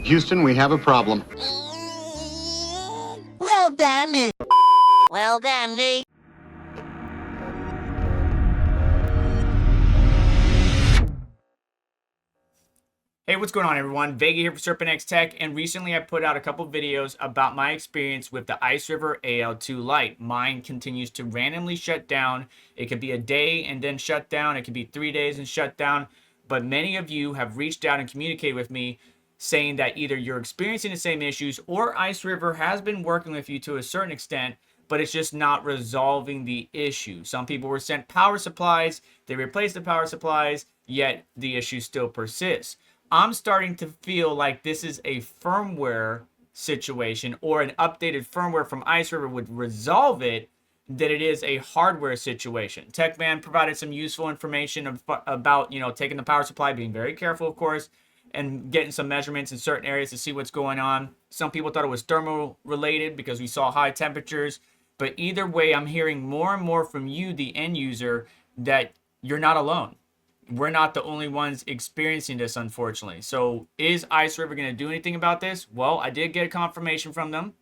Houston, we have a problem. Well done. Well done, Lee. Hey, what's going on, everyone? Vega here for SerpentX Tech, and recently I put out a couple videos about my experience with the Iceriver AL2Lite. Mine continues to randomly shut down. It could be a day and then shut down. It could be 3 days and shut down. But many of you have reached out and communicated with me saying that either you're experiencing the same issues or Iceriver has been working with you to a certain extent, but it's just not resolving the issue. Some people were sent power supplies. They replaced the power supplies, yet the issue still persists. I'm starting to feel like this is a firmware situation, or an updated firmware from Iceriver would resolve it, that it is a hardware situation. TechMan provided some useful information about, taking the power supply, being very careful, of course, and getting some measurements in certain areas to see what's going on. Some people thought it was thermal related because we saw high temperatures. But either way, I'm hearing more and more from you, the end user, that you're not alone. We're not the only ones experiencing this, unfortunately. So is Iceriver going to do anything about this? Well, I did get a confirmation from them.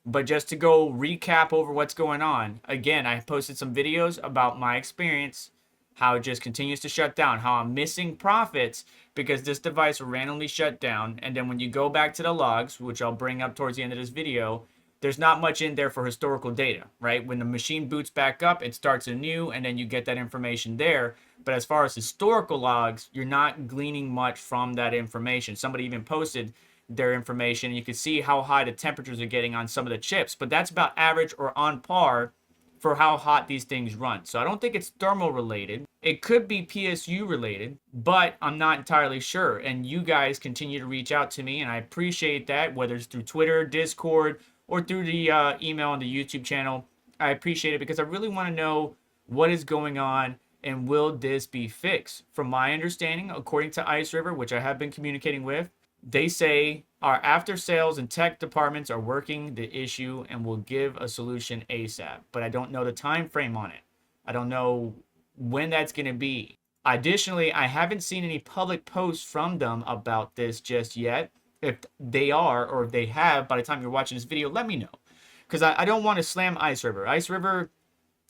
But just to go recap over what's going on, again, I posted some videos about my experience, how it just continues to shut down, how I'm missing profits because this device will randomly shut down. And then when you go back to the logs, which I'll bring up towards the end of this video, there's not much in there for historical data, right? When the machine boots back up, it starts anew, and then you get that information there. But as far as historical logs, you're not gleaning much from that information. Somebody even posted their information, and you can see how high the temperatures are getting on some of the chips. But that's about average or on par for how hot these things run. So I don't think it's thermal related. It could be PSU related, but I'm not entirely sure. And you guys continue to reach out to me, and I appreciate that, whether it's through Twitter, Discord, or through the email on the YouTube channel. I appreciate it because I really want to know what is going on and will this be fixed. From my understanding, according to Iceriver, which I have been communicating with, they say our after sales and tech departments are working the issue and will give a solution ASAP. But I don't know the time frame on it. I don't know when that's going to be. Additionally, I haven't seen any public posts from them about this just yet. If they are, or if they have, by the time you're watching this video, let me know. Because I don't want to slam Iceriver. Iceriver,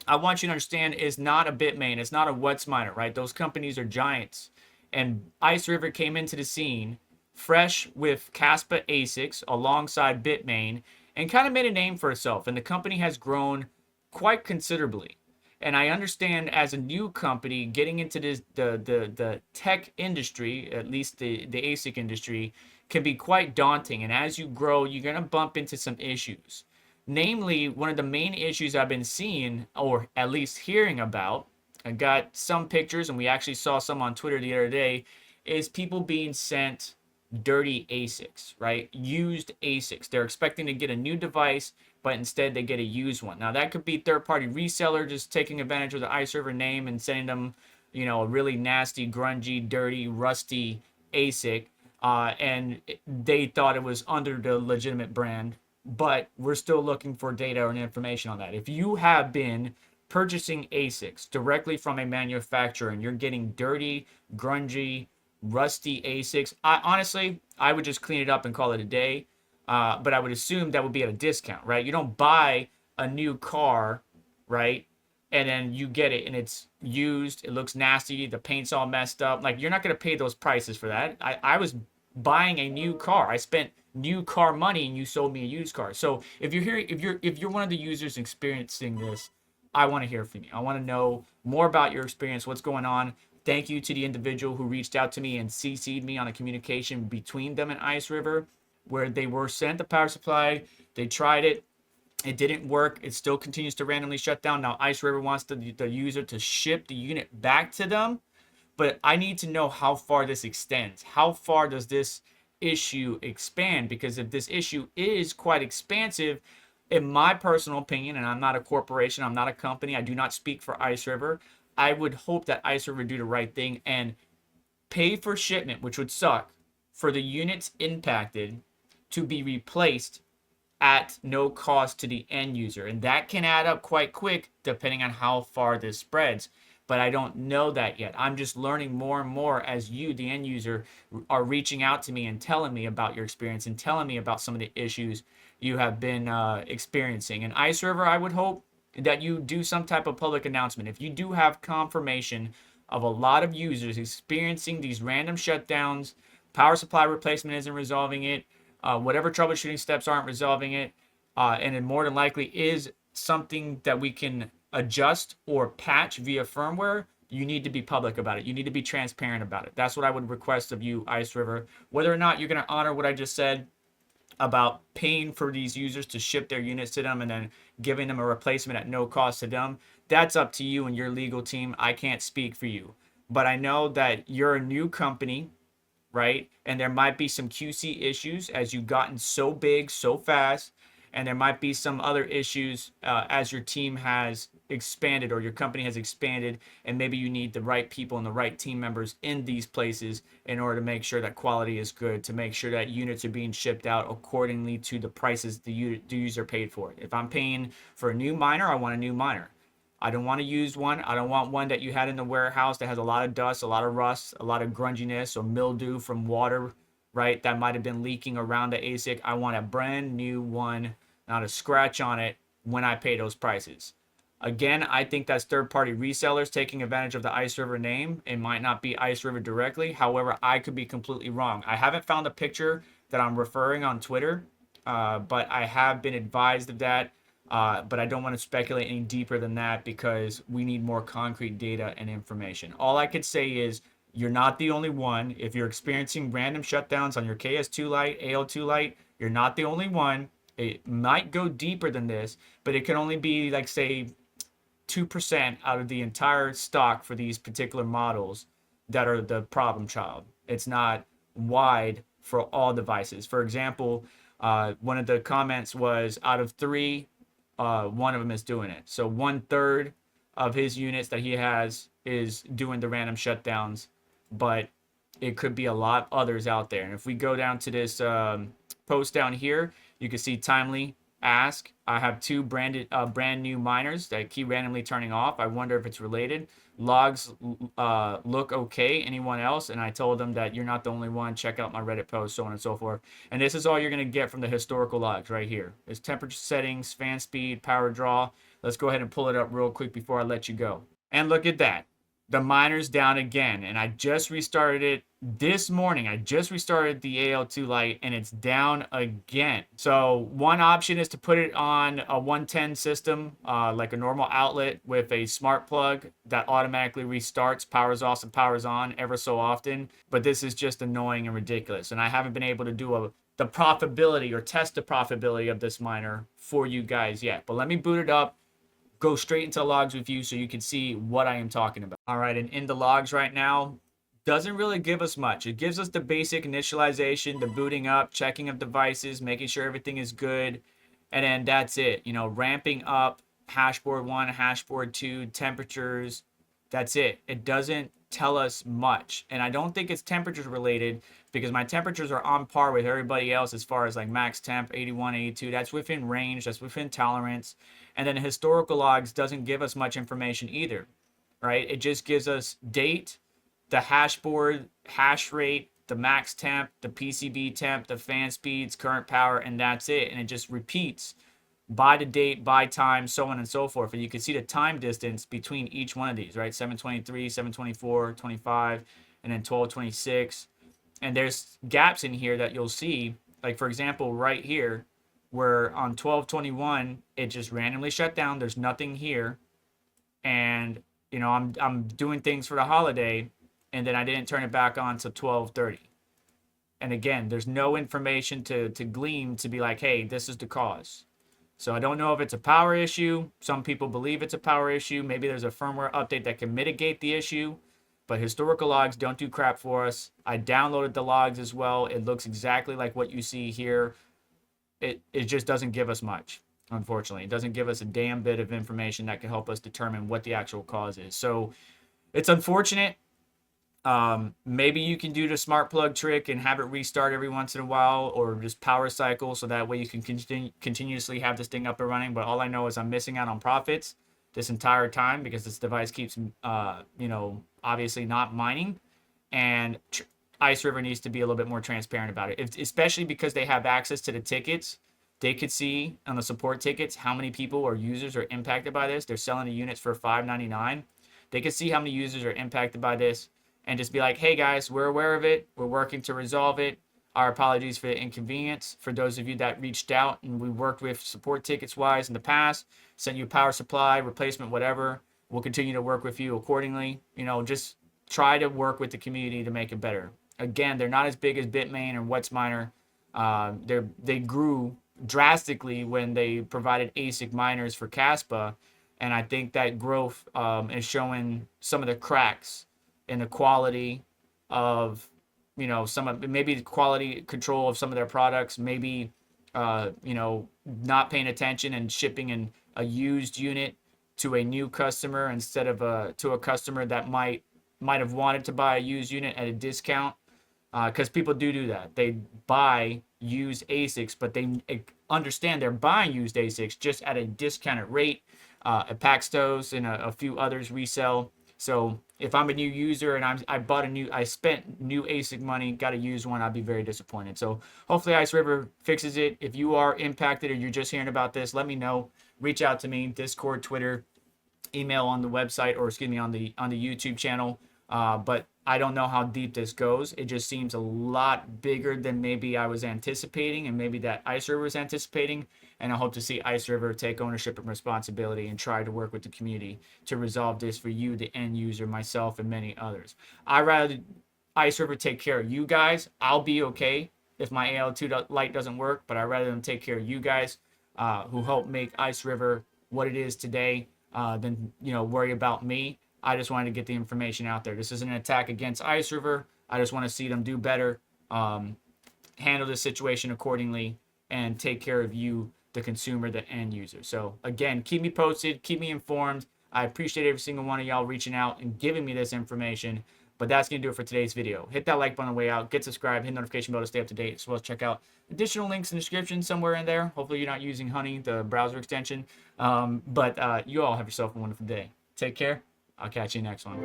I want you to understand, is not a Bitmain. It's not a WhatsMiner, right? Those companies are giants. And Iceriver came into the scene fresh with Caspa ASICs alongside Bitmain and kind of made a name for itself. And the company has grown quite considerably. And I understand as a new company getting into this, the tech industry, at least the ASIC industry, can be quite daunting. And as you grow, you're going to bump into some issues. Namely, one of the main issues I've been seeing, or at least hearing about, I got some pictures, and we actually saw some on Twitter the other day, is people being sent dirty ASICs, right? Used ASICs. They're expecting to get a new device, but instead they get a used one. Now, that could be third-party reseller just taking advantage of the Iceriver name and sending them, a really nasty, grungy, dirty, rusty ASIC. And they thought it was under the legitimate brand, but we're still looking for data and information on that. If you have been purchasing ASICs directly from a manufacturer and you're getting dirty, grungy, rusty ASICs, I would just clean it up and call it a day. But I would assume that would be at a discount, right? You don't buy a new car, right? And then you get it and it's used, it looks nasty, the paint's all messed up. Like, you're not going to pay those prices for that. I was buying a new car. I spent new car money and you sold me a used car. So if you're one of the users experiencing this, I want to hear from you. I want to know more about your experience, what's going on. Thank you to the individual who reached out to me and CC'd me on a communication between them and Iceriver, where they were sent the power supply. They tried it. It didn't work. It still continues to randomly shut down. Now, Iceriver wants the user to ship the unit back to them. But I need to know how far this extends. How far does this issue expand? Because if this issue is quite expansive, in my personal opinion, and I'm not a corporation, I'm not a company, I do not speak for Iceriver, I would hope that Iceriver would do the right thing and pay for shipment, which would suck, for the units impacted to be replaced at no cost to the end user. And that can add up quite quick depending on how far this spreads. but I don't know that yet. I'm just learning more and more as you, the end user, are reaching out to me and telling me about your experience and telling me about some of the issues you have been experiencing. And Iceriver, I would hope that you do some type of public announcement. If you do have confirmation of a lot of users experiencing these random shutdowns, power supply replacement isn't resolving it, whatever troubleshooting steps aren't resolving it, and it more than likely is something that we can adjust or patch via firmware, you need to be public about it. You need to be transparent about it. That's what I would request of you, Iceriver. Whether or not you're going to honor what I just said about paying for these users to ship their units to them and then giving them a replacement at no cost to them, that's up to you and your legal team. I can't speak for you. But I know that you're a new company, right? And there might be some QC issues as you've gotten so big so fast. And there might be some other issues as your team has expanded or your company has expanded, and maybe you need the right people and the right team members in these places in order to make sure that quality is good, to make sure that units are being shipped out accordingly to the prices the user paid for it. If I'm paying for a new miner, I want a new miner. I don't want to use one. I don't want one that you had in the warehouse that has a lot of dust, a lot of rust, a lot of grunginess or mildew from water, right? That might have been leaking around the ASIC. I want a brand new one, not a scratch on it when I pay those prices. Again, I think that's third-party resellers taking advantage of the Iceriver name. It might not be Iceriver directly. However, I could be completely wrong. I haven't found a picture that I'm referring on Twitter, but I have been advised of that. But I don't want to speculate any deeper than that because we need more concrete data and information. All I could say is you're not the only one. If you're experiencing random shutdowns on your KS2 Lite, AL2 Lite, you're not the only one. It might go deeper than this, but it can only be like, say, 2% out of the entire stock for these particular models that are the problem child. It's not wide for all devices. For example, one of the comments was out of 3, one of them is doing it. So 1/3 of his units that he has is doing the random shutdowns, but it could be a lot others out there. And if we go down to this post down here, you can see timely ask. I have 2 brand new miners that keep randomly turning off. I wonder if it's related. Logs look okay. Anyone else? And I told them that you're not the only one. Check out my Reddit post, so on and so forth. And this is all you're going to get from the historical logs right here. It's temperature settings, fan speed, power draw. Let's go ahead and pull it up real quick before I let you go. And look at that. The miner's down again, and I just restarted it this morning. I just restarted the AL2Lite, and it's down again. So one option is to put it on a 110 system, like a normal outlet with a smart plug that automatically restarts, powers off and powers on ever so often. But this is just annoying and ridiculous, and I haven't been able to do the profitability or test the profitability of this miner for you guys yet. But let me boot it up, go straight into logs with you so you can see what I am talking about. All right, and in the logs right now, doesn't really give us much. It gives us the basic initialization, the booting up, checking of devices, making sure everything is good, and then that's it. You know, ramping up hashboard 1, hashboard 2, temperatures. That's it. It doesn't tell us much, and I don't think it's temperatures related because my temperatures are on par with everybody else as far as like max temp 81, 82. That's within range. That's within tolerance. And then historical logs doesn't give us much information either, right? It just gives us date, the hashboard, hash rate, the max temp, the PCB temp, the fan speeds, current power, and that's it. And it just repeats by the date, by time, so on and so forth. And you can see the time distance between each one of these, right? 723, 724, 25, and then 1226. And there's gaps in here that you'll see, like for example, right here, where on 1221 it just randomly shut down. There's nothing here, and you know I'm doing things for the holiday, and then I didn't turn it back on till 12:30. And again, there's no information to glean to be like, hey, this is the cause. So I don't know if it's a power issue. Some people believe it's a power issue. Maybe there's a firmware update that can mitigate the issue. But historical logs don't do crap for us. I downloaded the logs as well. It looks exactly like what you see here. It just doesn't give us much, unfortunately. It doesn't give us a damn bit of information that can help us determine what the actual cause is. So it's unfortunate. Maybe you can do the smart plug trick and have it restart every once in a while, or just power cycle, so that way you can continuously have this thing up and running. But all I know is I'm missing out on profits this entire time because this device keeps, you know, obviously not mining. And Iceriver needs to be a little bit more transparent about it, especially because they have access to the tickets. They could see on the support tickets how many people or users are impacted by this. They're selling the units for $5.99. They could see how many users are impacted by this and just be like, hey guys, we're aware of it. We're working to resolve it. Our apologies for the inconvenience. For those of you that reached out and we worked with support tickets wise in the past, sent you power supply, replacement, whatever, we'll continue to work with you accordingly. You know, just try to work with the community to make it better. Again, they're not as big as Bitmain or Whatsminer. They grew drastically when they provided ASIC miners for Caspa, and I think that growth is showing some of the cracks in the quality of, you know, some of maybe the quality control of some of their products, maybe you know, not paying attention and shipping in a used unit to a new customer instead of to a customer that might have wanted to buy a used unit at a discount. Because people do that. They buy used ASICs, but they understand they're buying used ASICs just at a discounted rate. Paxtos and a few others resell. So if I'm a new user and I spent new ASIC money, got a used one, I'd be very disappointed. So hopefully Iceriver fixes it. If you are impacted or you're just hearing about this, let me know. Reach out to me, Discord, Twitter, email on the website, or excuse me, on the YouTube channel. But I don't know how deep this goes. It just seems a lot bigger than maybe I was anticipating and maybe that Iceriver was anticipating. And I hope to see Iceriver take ownership and responsibility and try to work with the community to resolve this for you, the end user, myself, and many others. I'd rather Iceriver take care of you guys. I'll be okay if my AL2Lite doesn't work, but I'd rather them take care of you guys who help make Iceriver what it is today than, you know, worry about me. I just wanted to get the information out there. This isn't an attack against Iceriver. I just want to see them do better, handle the situation accordingly, and take care of you, the consumer, the end user. So again, keep me posted, keep me informed. I appreciate every single one of y'all reaching out and giving me this information. But that's going to do it for today's video. Hit that like button on the way out. Get subscribed. Hit the notification bell to stay up to date, as well as check out additional links in the description somewhere in there. Hopefully you're not using Honey, the browser extension. But you all have yourself a wonderful day. Take care. I'll catch you next one.